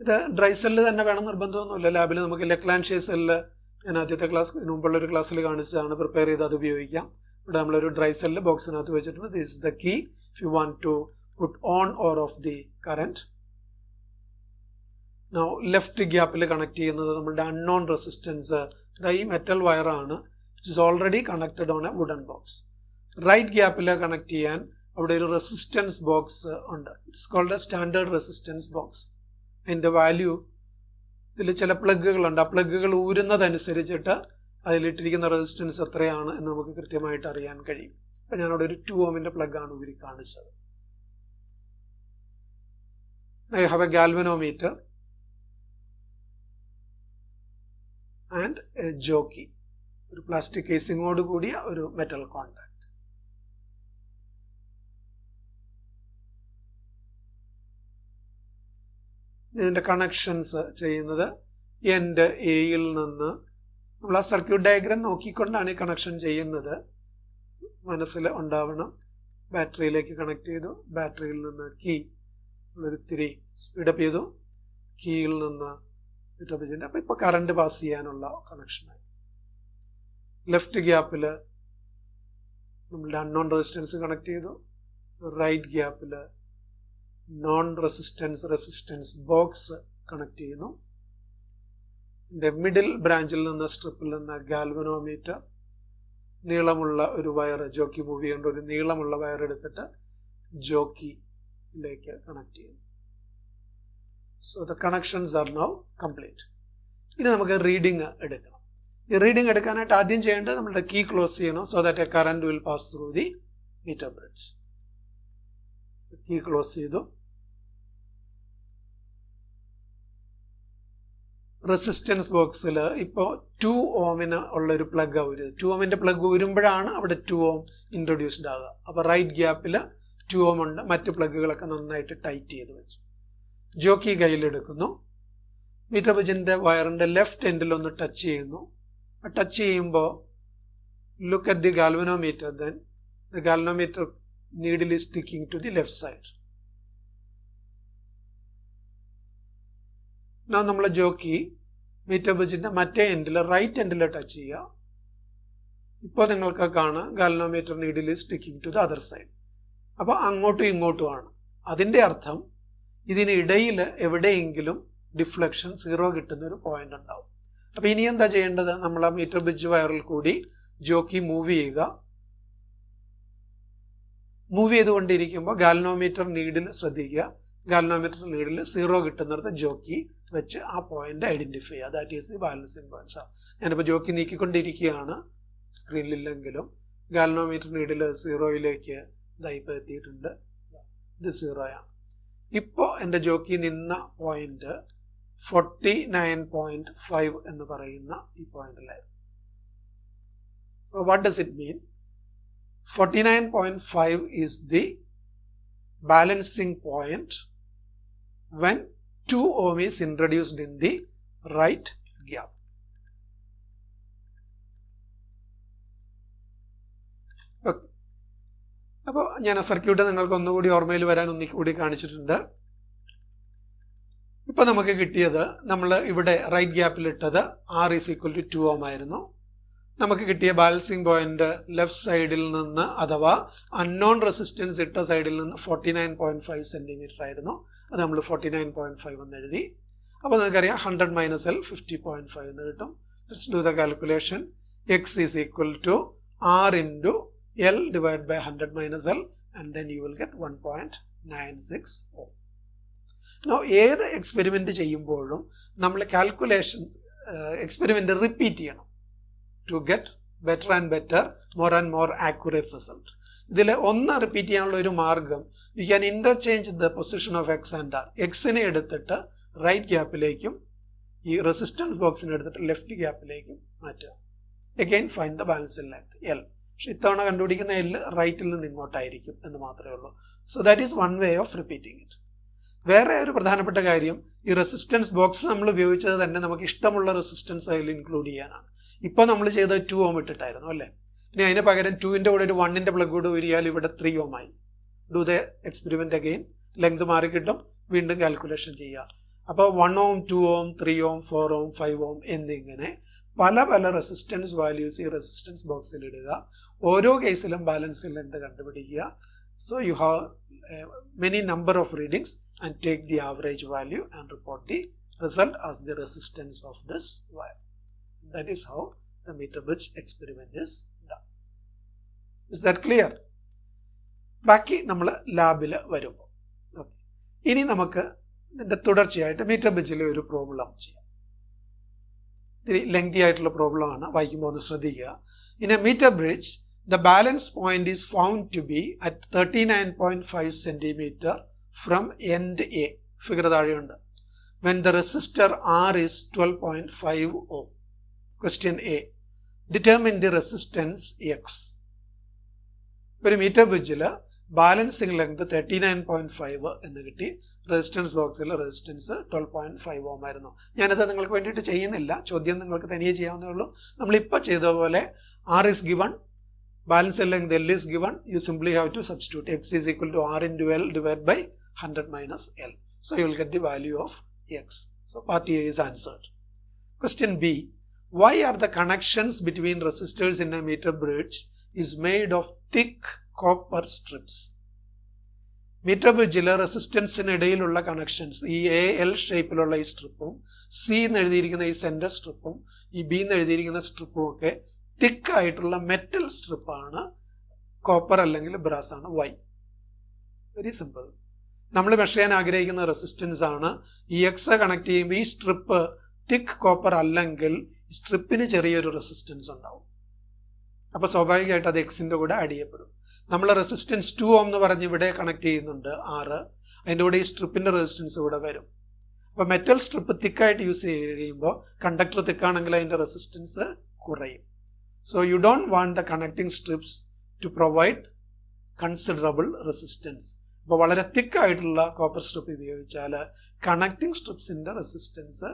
ഇത് ഡ്രൈസെല്ല് തന്നെ വേണം നിർബന്ധമൊന്നുമില്ല. ലാബിൽ നമുക്ക് ലെക്ലാൻഷ്യേ സെല്ല് ഞാൻ ആദ്യത്തെ മുമ്പുള്ള ഒരു ക്ലാസ്സിൽ കാണിച്ചതാണ്, പ്രിപ്പയർ ചെയ്ത് അത് ഉപയോഗിക്കാം. ഇവിടെ നമ്മളൊരു ഡ്രൈസെല്ല് ബോക്സിനകത്ത് വെച്ചിട്ടുണ്ട്. This is the key if you want to put on or off the current. Now left ഗ്യാപ്പിൽ കണക്ട് ചെയ്യുന്നത് നമ്മളുടെ അൺനോൺ റെസിസ്റ്റൻസ്, ഈ മെറ്റൽ വയറാണ്. It is already connected on a wooden box. Right ഗ്യാപ്പിൽ കണക്ട് ചെയ്യാൻ അവിടെ ഒരു റെസിസ്റ്റൻസ് ബോക്സ് ഉണ്ട്. It's called a standard resistance box. അതിൻ്റെ വാല്യൂ, ഇതിൽ ചില പ്ലഗുകളുണ്ട്. ആ പ്ലഗുകൾ ഊരുന്നതനുസരിച്ചിട്ട് അതിലിട്ടിരിക്കുന്ന റെസിസ്റ്റൻസ് എത്രയാണ് എന്ന് നമുക്ക് കൃത്യമായിട്ട് അറിയാൻ കഴിയും. അപ്പം ഞാനവിടെ ഒരു 2 ohmന്റെ പ്ലഗാണ് ഊരി കാണിച്ചത്. I have A galvanometer and A jockey, ഒരു പ്ലാസ്റ്റിക് കേസിങ്ങോട് കൂടിയ ഒരു മെറ്റൽ കോണ്ടാക്ട്. ഇതിൻ്റെ കണക്ഷൻസ് ചെയ്യുന്നത് എൻഡ് എയിൽ നിന്ന്, നമ്മൾ ആ സർക്യൂട്ട് ഡയഗ്രാം നോക്കിക്കൊണ്ടാണ് ഈ കണക്ഷൻ ചെയ്യുന്നത്, മനസ്സിൽ ഉണ്ടാവണം. ബാറ്ററിയിലേക്ക് കണക്ട് ചെയ്തു. ബാറ്ററിയിൽ നിന്ന് കീ ഒരിത്തിരി സ്പീഡപ്പ് ചെയ്തു. കീയിൽ നിന്ന് മീറ്റർ ബ്രിഡ്ജിൻ്റെ, അപ്പോൾ ഇപ്പോൾ കറണ്ട് പാസ് ചെയ്യാനുള്ള കണക്ഷനായി. ലെഫ്റ്റ് ഗ്യാപ്പിൽ നമ്മളുടെ അൺനോൺ റെസിസ്റ്റൻസ് കണക്ട് ചെയ്തു. റൈറ്റ് ഗ്യാപ്പിൽ നോൺ റെസിസ്റ്റൻസ് ബോക്സ് കണക്ട് ചെയ്യുന്നു. ഇതിൻ്റെ മിഡിൽ ബ്രാഞ്ചിൽ നിന്ന് സ്ട്രിപ്പിൽ നിന്ന് ഗാൽവനോമീറ്റർ, നീളമുള്ള ഒരു വയർ, ജോക്കി മൂവ് ചെയ്യേണ്ട ഒരു നീളമുള്ള വയർ എടുത്തിട്ട് ജോക്കിയിലേക്ക് കണക്ട് ചെയ്യുന്നു. So the connections are now complete. ഇനി നമുക്ക് റീഡിങ് എടുക്കണം. ഈ റീഡിങ് എടുക്കാനായിട്ട് ആദ്യം ചെയ്യേണ്ടത് നമ്മുടെ കീ ക്ലോസ് ചെയ്യണം, so that a current will pass through the meter bridge. Key close ചെയ്തു. റെസിസ്റ്റൻസ് ബോക്സിൽ ഇപ്പോൾ 2 ohmന് ഉള്ളൊരു പ്ലഗ് ഊരുന്നത്. 2 ohmന്റെ പ്ലഗ് ഊരുമ്പോഴാണ് അവിടെ 2 ohm ഇൻട്രൊഡ്യൂസ്ഡ് ആകുക. അപ്പോൾ റൈറ്റ് ഗ്യാപ്പിൽ 2 ohm ഉണ്ട്, മറ്റ് പ്ലഗുകളൊക്കെ നന്നായിട്ട് ടൈറ്റ് ചെയ്ത് വെച്ചു. ജോക്കി കയ്യിലെടുക്കുന്നു, മീറ്റർ ബ്രിഡ്ജിന്റെ വയറിന്റെ ലെഫ്റ്റ് എൻഡിൽ ഒന്ന് ടച്ച് ചെയ്യുന്നു. ടച്ച് ചെയ്യുമ്പോൾ look at the galvanometer, then the galvanometer needle is sticking to the left side. Now നമ്മൾ ജോക്കി മീറ്റർ ബ്രിഡ്ജിന്റെ മറ്റേ എൻഡിൽ റൈറ്റ് എൻഡിൽ ടച്ച് ചെയ്യുക. ഇപ്പോൾ നിങ്ങൾക്ക് കാണാം galvanometer needle is sticking to the other side. അപ്പോൾ അങ്ങോട്ടും ഇങ്ങോട്ടുമാണ്. അതിൻ്റെ അർത്ഥം ഇതിനിടയിൽ എവിടെയെങ്കിലും ഡിഫ്ലക്ഷൻ 0 കിട്ടുന്ന ഒരു പോയിന്റ് ഉണ്ടാവും. അപ്പോൾ ഇനി എന്താ ചെയ്യേണ്ടത്? നമ്മൾ ആ മീറ്റർ ബ്രിഡ്ജ് വയറിൽ കൂടി ജോക്കി മൂവ് ചെയ്യുക. മൂവ് ചെയ്തുകൊണ്ടിരിക്കുമ്പോൾ ഗാൽവനോമീറ്റർ നീഡിൽ ശ്രദ്ധിക്കുക. ഗാൽവനോമീറ്റർ നീഡിൽ 0 കിട്ടുന്നിടത്ത് ജോക്കി വെച്ച് ആ പോയിന്റ് ഐഡന്റിഫൈ ചെയ്യുക. That is the balancing points. ഞാനിപ്പോൾ ജോക്കി നീക്കിക്കൊണ്ടിരിക്കുകയാണ്, സ്ക്രീനിലില്ലെങ്കിലും ഗാൽവനോമീറ്റർ നീഡിൽ 0യിലേക്ക് ഇപ്പോൾ എത്തിയിട്ടുണ്ട്. ഇത് 0 ഇപ്പോൾ എൻ്റെ ജോക്കി നിന്ന പോയിന്റ് 49.5 എന്ന് പറയുന്ന ഈ പോയിന്റിലായിരുന്നു. So what does it mean? 49.5 is the balancing point when 2 ohm is introduced in the right gap. Okay. അപ്പോൾ ഞാൻ ആ സർക്യൂട്ട് നിങ്ങൾക്ക് ഒന്നുകൂടി ഓർമ്മയിൽ വരാൻ ഒന്നുകൂടി കാണിച്ചിട്ടുണ്ട്. ഇപ്പോൾ നമുക്ക് കിട്ടിയത്, നമ്മൾ ഇവിടെ റൈറ്റ് ഗ്യാപ്പിൽ ഇട്ടത് R is equal to 2 ohm ആയിരുന്നു. നമുക്ക് കിട്ടിയ ബാലൻസിങ് പോയിന്റ് ലെഫ്റ്റ് സൈഡിൽ നിന്ന് അഥവാ അൺനോൺ റെസിസ്റ്റൻസ് ഇട്ട സൈഡിൽ നിന്ന് 49.5 സെന്റിമീറ്റർ ആയിരുന്നു. അത് നമ്മൾ 49.5 എന്ന് എഴുതി. അപ്പോൾ നിങ്ങൾക്കറിയാം 100 - L 50.5 എന്ന് കിട്ടും. Let's do the calculation. X is equal to R into L divided by 100 - L and then you will get 1.96 ohm. Now ഏത് എക്സ്പെരിമെന്റ് ചെയ്യുമ്പോഴും നമ്മൾ കാൽക്കുലേഷൻസ് എക്സ്പെരിമെന്റ് റിപ്പീറ്റ് ചെയ്യണം to get better and better, more and more accurate result. ഇതിൽ ഒന്ന് റിപ്പീറ്റ് ചെയ്യാനുള്ള ഒരു മാർഗം, you can interchange the position of X and R. എക്സിനെ എടുത്തിട്ട് റൈറ്റ് ഗ്യാപ്പിലേക്കും ഈ റെസിസ്റ്റൻസ് ബോക്സിനെ എടുത്തിട്ട് ലെഫ്റ്റ് ഗ്യാപ്പിലേക്കും മാറ്റുക. Again find the balancing length L. പക്ഷെ ഇത്തവണ കണ്ടുപിടിക്കുന്ന എൽ റൈറ്റിൽ നിന്ന് ഇങ്ങോട്ടായിരിക്കും എന്ന് മാത്രമേ ഉള്ളൂ. So that is one way of repeating it. വേറെ ഒരു പ്രധാനപ്പെട്ട കാര്യം, ഈ റെസിസ്റ്റൻസ് ബോക്സ് നമ്മൾ ഉപയോഗിച്ചത് തന്നെ നമുക്ക് ഇഷ്ടമുള്ള റെസിസ്റ്റൻസ് അതിൽ ഇൻക്ലൂഡ് ചെയ്യാനാണ്. ഇപ്പോൾ നമ്മൾ ചെയ്തത് 2 ohm ഇട്ടിട്ടായിരുന്നു അല്ലേ. ഇനി അതിന് പകരം 2ന്റെ കൂടെ ഒരു 1ന്റെ പ്ലഗ് കൂടെ ഊരിയാൽ ഇവിടെ 3 ohm ആയി. Do the experiment again. Length മാറി കിട്ടും, വീണ്ടും കാൽക്കുലേഷൻ ചെയ്യുക. അപ്പോൾ 1 ohm, 2 ohm, 3 ohm, 4 ohm, 5 ohm എന്നിങ്ങനെ പല പല റെസിസ്റ്റൻസ് വാല്യൂസ് ഈ റെസിസ്റ്റൻസ് ബോക്സിൽ ഇടുക. ഓരോ കേസിലും ബാലൻസിംഗ് ലെങ്ത് കണ്ടുപിടിക്കുക. So you have many number of readings and take the average value and report the result as the resistance of this wire. That is how the meter bridge experiment is done. Is that clear? ബാക്കി നമ്മൾ ലാബിൽ വരുമ്പോൾ. ഓക്കെ, ഇനി നമുക്ക് ഇതിൻ്റെ തുടർച്ചയായിട്ട് മീറ്റർ ബ്രിഡ്ജിലെ ഒരു പ്രോബ്ലം ചെയ്യാം. ഇത്തിരി ലെങ്തി ആയിട്ടുള്ള പ്രോബ്ലം ആണ്, വായിക്കുമ്പോൾ ഒന്ന് ശ്രദ്ധിക്കുക. In a metre bridge the balance point is found to be at 39.5 centimetre from end A. Figure താഴെയുണ്ട്. When the resistor R is 12.5 ohm. Question A. Determine the resistance X. ഒരു മീറ്റർ ബ്രിഡ്ജിൽ ബാലൻസിംഗ് ലെങ്ത് 39.5 എന്ന് കിട്ടി. റെസിസ്റ്റൻസ് ബോക്സിൽ റെസിസ്റ്റൻസ് 12.5 ohm ആയിരുന്നു. ഞാനത് നിങ്ങൾക്ക് വേണ്ടിയിട്ട് ചെയ്യുന്നില്ല, ചോദ്യം നിങ്ങൾക്ക് തനിയെ ചെയ്യാവുന്നേ ഉള്ളൂ. നമ്മളിപ്പോൾ ചെയ്ത പോലെ R is given, balancing length L is given, you simply have to substitute X is equal to R into L divided by 100 - L. So you will get the value of X. So part A is answered. Question B. Why are the connections between resistors in a meter bridge is made of thick copper strips? Metre ബ്രിഡ്ജിലെ റെസിസ്റ്റൻസിനിടയിലുള്ള കണക്ഷൻസ്, ഈ AL ഷേപ്പിലുള്ള ഈ സ്ട്രിപ്പും സി എന്ന് എഴുതിയിരിക്കുന്ന ഈ സെന്റർ സ്ട്രിപ്പും ഈ ബി എന്ന് എഴുതിയിരിക്കുന്ന സ്ട്രിപ്പും ഒക്കെ തിക്ക് ആയിട്ടുള്ള മെറ്റൽ സ്ട്രിപ്പാണ്. കോപ്പർ അല്ലെങ്കിൽ ബ്രാസ് ആണ്. വൈ? Very simple. നമ്മൾ മെഷർ ചെയ്യാൻ ആഗ്രഹിക്കുന്ന റെസിസ്റ്റൻസ് ആണ്. ഈ എക്സ് കണക്ട് ചെയ്യുമ്പോൾ ഈ സ്ട്രിപ്പ് തിക്ക് കോപ്പർ അല്ലെങ്കിൽ സ്ട്രിപ്പിന് ചെറിയൊരു റെസിസ്റ്റൻസ് ഉണ്ടാവും. അപ്പോൾ സ്വാഭാവികമായിട്ട് അത് എക്സിൻ്റെ കൂടെ ആഡ് ചെയ്യപ്പെടും. നമ്മൾ റെസിസ്റ്റൻസ് 2 ohm എന്ന് പറഞ്ഞ് ഇവിടെ കണക്ട് ചെയ്യുന്നുണ്ട് 6. അതിൻ്റെ കൂടെ ഈ സ്ട്രിപ്പിൻ്റെ റെസിസ്റ്റൻസ് കൂടെ വരും. അപ്പോൾ മെറ്റൽ സ്ട്രിപ്പ് തിക്കായിട്ട് യൂസ് ചെയ്യുമ്പോൾ കണ്ടക്ടർ തിക്കാണെങ്കിൽ അതിൻ്റെ റെസിസ്റ്റൻസ് കുറയും. So you don't want the connecting strips to provide considerable resistance. ഇപ്പോൾ വളരെ തിക്കായിട്ടുള്ള കോപ്പർ സ്ട്രിപ്പ് ഉപയോഗിച്ചാൽ കണക്റ്റിംഗ് സ്ട്രിപ്സിന്റെ resistance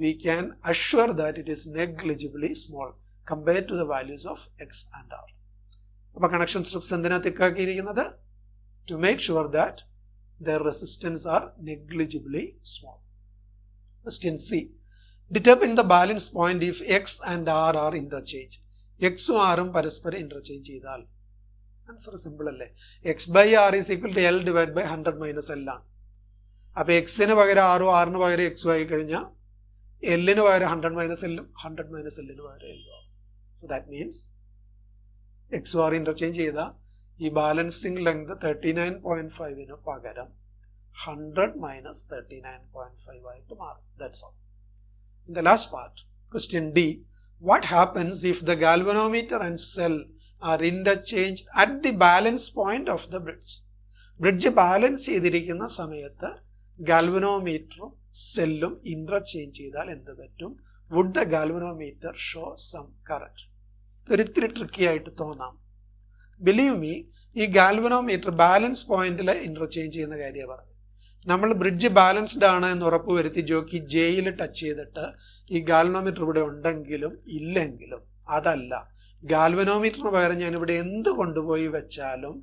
we can assure that it is negligibly small compared to the values of X and R. അപ്പോൾ കണക്ഷൻ സ്ട്രിപ്സ് എന്തിനാ തിക്കാക്കിയിരിക്കുന്നത്? To make sure that their resistance are negligibly small. Question C. Determine the balance point if X and R are interchanged. X ഉം R ഉം പരസ്പരം ഇന്റർചേഞ്ച് ചെയ്താൽ. ആൻസർ സിമ്പിൾ അല്ലേ? X by R is equal to L divide by 100 minus L ആണ്. അപ്പൊ എക്സിന് പകരം ആറും ആറിന് പകരം എക്സും ആയി കഴിഞ്ഞാൽ എല്ലിന് പകരം 100 മൈനസ് എല്ലും 100 മൈനസ് എല്ലിന് പകരം എല്ലും ആവും. സോ ദാറ്റ് മീൻസ് എക്സും ആർ ഇന്റർചേഞ്ച് ചെയ്താൽ ഈ ബാലൻസിങ് ലെങ്ത് 39.5 പകരം 100 മൈനസ് 39.5 ആയിട്ട് മാറും. That's all. In the last part, question D, what happens if the galvanometer and cell are interchanged at the balance point of the bridge? Bridge balance ചെയ്തിരിക്കുന്ന സമയത്ത് ഗാൽവനോമീറ്ററും സെല്ലും ഇന്റർചേഞ്ച് ചെയ്താൽ എന്ത് പറ്റും? Would the galvanometer show some current? ഇതൊരിത്തിരി ട്രിക്കി ആയിട്ട് തോന്നാം. ബിലീവ് മീ, ഈ ഗാൽവനോമീറ്റർ ബാലൻസ് പോയിന്റിൽ ഇന്റർചേഞ്ച് ചെയ്യുന്ന കാര്യമാണ് പറഞ്ഞത്. നമ്മൾ ബ്രിഡ്ജ് ബാലൻസ്ഡ് ആണ് എന്ന് ഉറപ്പ് വരുത്തി ജോക്കി ജെയിൽ ടച്ച് ചെയ്തിട്ട് ഈ ഗാൽവനോമീറ്റർ ഇവിടെ ഉണ്ടെങ്കിലും ഇല്ലെങ്കിലും അതല്ല, ഗാൽവനോമീറ്ററിന് പകരം ഞാൻ ഇവിടെ എന്ത് കൊണ്ടുപോയി വെച്ചാലും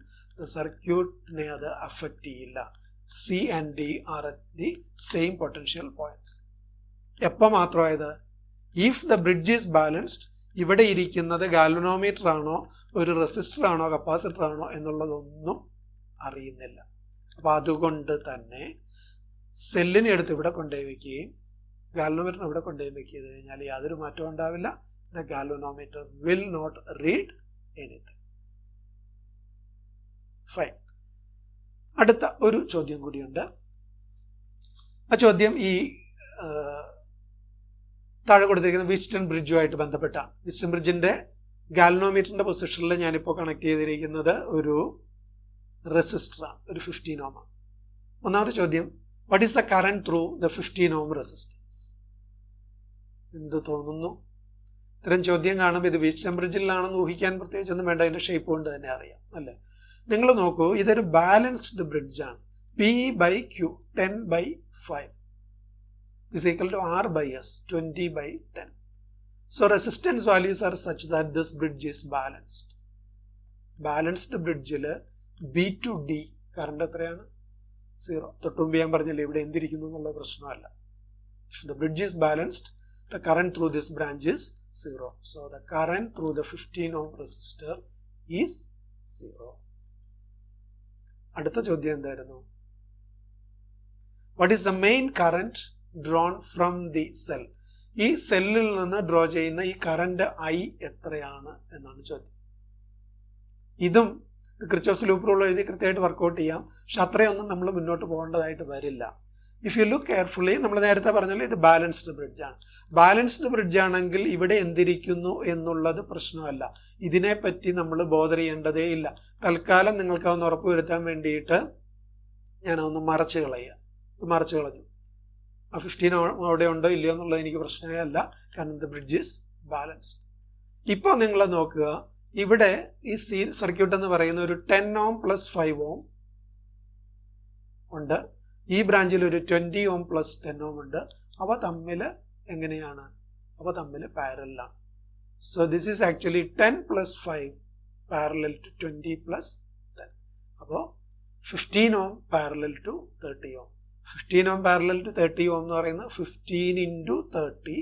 സർക്യൂട്ടിനെ അത് അഫക്റ്റ് ചെയ്യില്ല. C and D are at the same potential points. എപ്പോൾ മാത്രമായത്? If the bridge is balanced, ഇവിടെ ഇരിക്കുന്നത് ഗാൽവനോമീറ്റർ ആണോ ഒരു റെസിസ്റ്റർ ആണോ കപ്പാസിറ്റർ ആണോ എന്നുള്ളതൊന്നും അറിയുന്നില്ല. അപ്പൊ അതുകൊണ്ട് തന്നെ സെല്ലിനെ എടുത്ത് ഇവിടെ കൊണ്ടുപോയി വെക്കുകയും ഗാൽവനോമീറ്ററിനെ ഇവിടെ കൊണ്ടുപോയി വെക്കുക ചെയ്ത് കഴിഞ്ഞാൽ യാതൊരു മാറ്റവും ഉണ്ടാവില്ല. The galvanometer will not read anything. Fine. അടുത്ത ഒരു ചോദ്യം കൂടിയുണ്ട്. ആ ചോദ്യം ഈ താഴെ കൊടുത്തിരിക്കുന്ന വിസ്റ്റൺ ബ്രിഡ്ജുമായിട്ട് ബന്ധപ്പെട്ടാണ്. വിസ്റ്റൺ ബ്രിഡ്ജിന്റെ ഗാൽവനോമീറ്ററിന്റെ പൊസിഷനിൽ ഞാനിപ്പോൾ കണക്ട് ചെയ്തിരിക്കുന്നത് ഒരു റെസിസ്റ്ററാണ്, ഒരു 15 ഓം ആണ്. ഒന്നാമത്തെ ചോദ്യം, what is the current through the 15 ohm resistance? എന്ത് തോന്നുന്നു? ഇത്തരം ചോദ്യം കാണുമ്പോൾ ഇത് വിസ്റ്റൺ ബ്രിഡ്ജിലാണെന്ന് ഊഹിക്കാൻ പ്രത്യേകിച്ചൊന്നും വേണ്ട, അതിന്റെ ഷേപ്പ് കൊണ്ട് തന്നെ അറിയാം അല്ലേ? നിങ്ങൾ നോക്കൂ, ഇതൊരു balanced ബ്രിഡ്ജാണ്. P/Q 10/5 is equal to R/S 20/10. So resistance values are such that this bridge is balanced. Balanced ബ്രിഡ്ജിൽ B to D കറണ്ട് എത്രയാണ്? 0. തൊട്ടുമുമ്പ് ഞാൻ പറഞ്ഞില്ലേ ഇവിടെ എന്തിരിക്കുന്നു എന്നുള്ള പ്രശ്നമല്ല. If the bridge is balanced, the current through this branch is 0. So the current through the 15 ohm resistor is 0. അടുത്ത ചോദ്യം എന്തായിരുന്നു? What is the main current drawn from the cell? ഈ സെല്ലിൽ നിന്ന് ഡ്രോ ചെയ്യുന്ന ഈ കറന്റ് I എത്രയാണ് എന്നാണ് ചോദ്യം. ഇതും കിർച്ചോഫ്സ് ലൂപ്പ് റൂൾ എഴുതി കൃത്യമായിട്ട് വർക്കൗട്ട് ചെയ്യാം. പക്ഷെ അത്രയൊന്നും നമ്മൾ മുന്നോട്ട് പോകേണ്ടതായിട്ട് വരില്ല. ഇഫ് യു ലുക്ക് കെയർഫുള്ളി, നമ്മൾ നേരത്തെ പറഞ്ഞല്ലോ ഇത് ബാലൻസ്ഡ് ബ്രിഡ്ജാണ്. ബാലൻസ്ഡ് ബ്രിഡ്ജ് ആണെങ്കിൽ ഇവിടെ എന്തിരിക്കുന്നു എന്നുള്ളത് പ്രശ്നമല്ല. ഇതിനെപ്പറ്റി നമ്മൾ ബോധർ ചെയ്യേണ്ടതേ ഇല്ല. തൽക്കാലം നിങ്ങൾക്ക് അതൊന്ന് ഉറപ്പ് വരുത്താൻ വേണ്ടിയിട്ട് ഞാനതൊന്ന് മറച്ചു കളഞ്ഞു. ആ 15 അവിടെ ഉണ്ടോ ഇല്ലയോ എന്നുള്ളത് എനിക്ക് പ്രശ്നമേ അല്ല, കാരണം ദ ബ്രിഡ്ജ് ഈസ് ബാലൻസ്ഡ്. ഇപ്പോൾ നിങ്ങൾ നോക്കുക, ഇവിടെ ഈ സർക്യൂട്ട് എന്ന് പറയുന്ന ഒരു 10 ഓം പ്ലസ് 5 ഓം ഉണ്ട്. ഈ ബ്രാഞ്ചിൽ ഒരു 20 ഓം പ്ലസ് 10 ഓം ഉണ്ട്. അവ തമ്മിൽ എങ്ങനെയാണ്? അവ തമ്മിൽ പാരലലാണ്. So this is actually 10 plus 5 parallel to 20 plus 10. അപ്പോൾ 15 ohm parallel to 30 ohm. 15 ohm parallel to 30 ohm എന്ന് പറയുന്നത് 15 into 30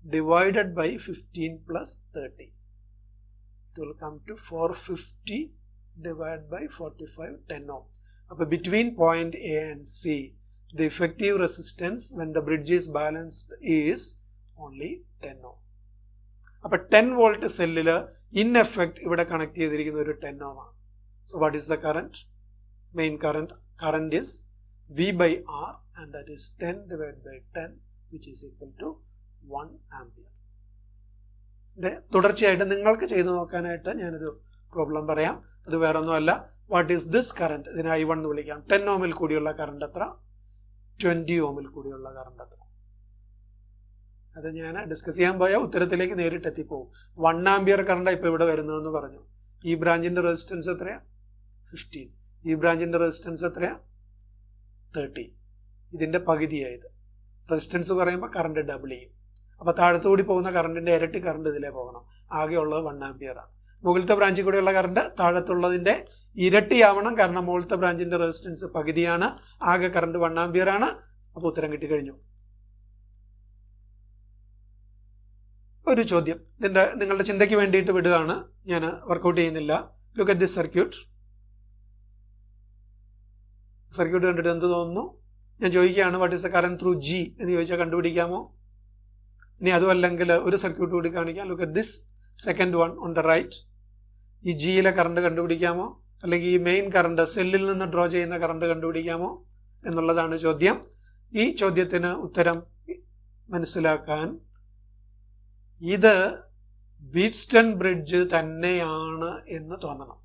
divided by 15 plus 30. It will come to 450 divided by 45, 10 ohm. അപ്പോൾ between point A and C, the effective resistance when the bridge is balanced is only 10 ohm. അപ്പോൾ 10 volt സെല്ലിൽ in effect ഇവിടെ കണക്ട് ചെയ്തിരിക്കുന്ന ഒരു 10 ohm ആണ്. So what is the current? Main current is V/R, and that is 10 divided by 10, which is equal to 1 ampere. തുടർച്ചയായിട്ട് നിങ്ങൾക്ക് ചെയ്തു നോക്കാനായിട്ട് ഞാനൊരു പ്രോബ്ലം പറയാം. അത് വേറെ ഒന്നുമല്ല. What is this current? ഇതിനെ I1 എന്ന് വിളിക്കാം. 10 ഓമിൽ കൂടിയുള്ള കറണ്ട് എത്ര? 20 ഓമിൽ കൂടിയുള്ള കറണ്ട് എത്ര? അത് ഞാൻ ഡിസ്കസ് ചെയ്യാൻ പോയാൽ ഉത്തരത്തിലേക്ക് നേരിട്ട് എത്തിപ്പോവും. 1 ആംപിയർ കറണ്ട് ഇപ്പോൾ ഇവിടെ വരുന്നതെന്ന് പറഞ്ഞു. ഈ ബ്രാഞ്ചിന്റെ റെസിസ്റ്റൻസ് എത്രയാ? 15. ഈ ബ്രാഞ്ചിന്റെ റെസിസ്റ്റൻസ് എത്രയാ? 30. ഇതിന്റെ പകുതിയായത്. റെസിസ്റ്റൻസ് പറയുമ്പോൾ കറണ്ട് ഡബിൾ ചെയ്യും. അപ്പൊ താഴത്തുകൂടി പോകുന്ന കറണ്ടിന്റെ ഇരട്ടി കറണ്ട് ഇതിലേ പോകണം. ആകെ ഉള്ളത് 1 ആംപിയർ ആണ്. മുകളിലത്തെ ബ്രാഞ്ചിൽ കൂടെയുള്ള കറണ്ട് താഴത്തുള്ളതിന്റെ ഇരട്ടിയാവണം. കാരണം മുകളിലത്തെ ബ്രാഞ്ചിന്റെ റെസിസ്റ്റൻസ് പകുതിയാണ്. ആകെ കറണ്ട് 1 ആംപിയർ ആണ്. അപ്പൊ ഉത്തരം കിട്ടിക്കഴിഞ്ഞു. ഒരു ചോദ്യം ഇതിന്റെ നിങ്ങളുടെ ചിന്തയ്ക്ക് വേണ്ടിയിട്ട് വിടുകയാണ്, ഞാൻ വർക്കൗട്ട് ചെയ്യുന്നില്ല. Look at this circuit. Circuit കണ്ടിട്ട് എന്ത് തോന്നുന്നു? ഞാൻ ചോദിക്കുകയാണ് what is the current through G എന്ന് ചോദിച്ചാൽ കണ്ടുപിടിക്കാമോ? ഇനി അതും അല്ലെങ്കിൽ ഒരു സർക്യൂട്ട് കൂടി കാണിക്കാം. Look at this second one on the right. ഈ ജിയിലെ കറണ്ട് കണ്ടുപിടിക്കാമോ? അല്ലെങ്കിൽ ഈ മെയിൻ കറണ്ട് സെല്ലിൽ നിന്ന് ഡ്രോ ചെയ്യുന്ന കറണ്ട് കണ്ടുപിടിക്കാമോ എന്നുള്ളതാണ് ചോദ്യം. ഈ ചോദ്യത്തിന് ഉത്തരം മനസ്സിലാക്കാൻ ഇത് വീറ്റ്സ്റ്റൺ ബ്രിഡ്ജ് തന്നെയാണ് എന്ന് തോന്നണം.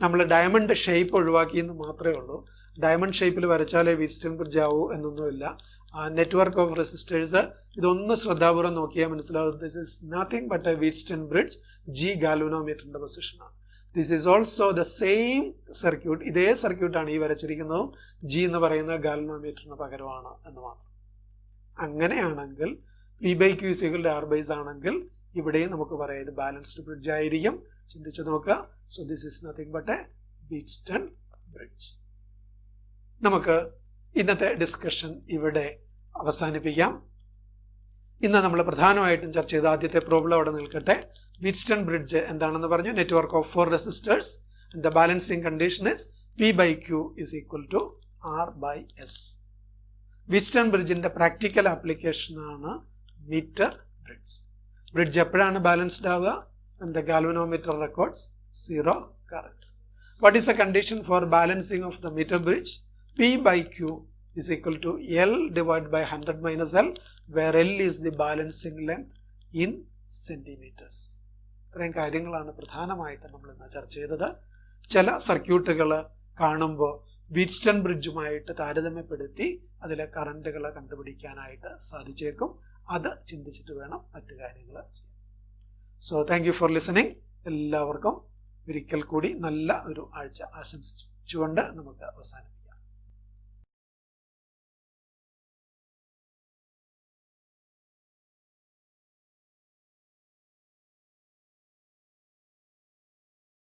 നമ്മൾ ഡയമണ്ട് ഷേപ്പ് ഒഴിവാക്കിയെന്ന് മാത്രമേ ഉള്ളൂ. ഡയമണ്ട് ഷേപ്പിൽ വരച്ചാലേ വീറ്റ്സ്റ്റൺ ബ്രിഡ്ജ് ആവൂ എന്നൊന്നുമില്ല. നെറ്റ്വർക്ക് ഓഫ് റെസിസ്റ്റേഴ്സ് ഇതൊന്ന് ശ്രദ്ധാപൂർവ്വം നോക്കിയാൽ മനസ്സിലാവും. This is nothing but a Wheatstone bridge. G ഗാൽവനോമീറ്ററിന്റെ പൊസിഷനാണ്. This is also the same circuit. ഇതേ സർക്യൂട്ടാണ് ഈ വരച്ചിരിക്കുന്നതും. ജി എന്ന് പറയുന്ന ഗാൽവനോമീറ്ററിന് പകരമാണ് എന്ന് മാത്രം. അങ്ങനെയാണെങ്കിൽ P/Q = R ബൈസ് ആണെങ്കിൽ ഇവിടെയും നമുക്ക് പറയാം ഇത് ബാലൻസ്ഡ് ബ്രിഡ്ജ് ആയിരിക്കും. ചിന്തിച്ചു നോക്കുക. So this is nothing but a Wheatstone bridge. നമുക്ക് ഇന്നത്തെ ഡിസ്കഷൻ ഇവിടെ അവസാനിപ്പിക്കാം. ഇന്ന് നമ്മൾ പ്രധാനമായിട്ടും ചർച്ച ചെയ്ത ആദ്യത്തെ പ്രോബ്ലം അവിടെ നിൽക്കട്ടെ. വീറ്റ്സ്റ്റൺ ബ്രിഡ്ജ് എന്താണെന്ന് പറഞ്ഞു. Network of 4 resistors. The balancing condition is P/Q = R/S. Wheatstone ബ്രിഡ്ജിന്റെ പ്രാക്ടിക്കൽ ആപ്ലിക്കേഷൻ ആണ് മീറ്റർ ബ്രിഡ്ജ്. ബ്രിഡ്ജ് എപ്പോഴാണ് ബാലൻസ്ഡ് ആവുക? The galvanometer records 0 current. What is the condition for balancing of the metre bridge? P/Q = L / 100 - L, where L is the balancing length in centimeters. ഇത്രയും കാര്യങ്ങളാണ് പ്രധാനമായിട്ട് നമ്മൾ ഇന്ന് ചർച്ച ചെയ്തത്. ചില സർക്യൂട്ടുകൾ കാണുമ്പോൾ വീറ്റ്സ്റ്റൺ ബ്രിഡ്ജുമായിട്ട് താരതമ്യപ്പെടുത്തി അതിലെ കറണ്ടുകളെ കണ്ടുപിടിക്കാനായിട്ട് സാധിച്ചേക്കും. അത് ചിന്തിച്ചിട്ട് വേണം മറ്റു കാര്യങ്ങൾ ചെയ്യാൻ. So thank you for listening. എല്ലാവർക്കും ഒരിക്കൽ കൂടി നല്ല ഒരു ആഴ്ച ആശംസിച്ചുകൊണ്ട് നമുക്ക് അവസാനിപ്പിക്കാം.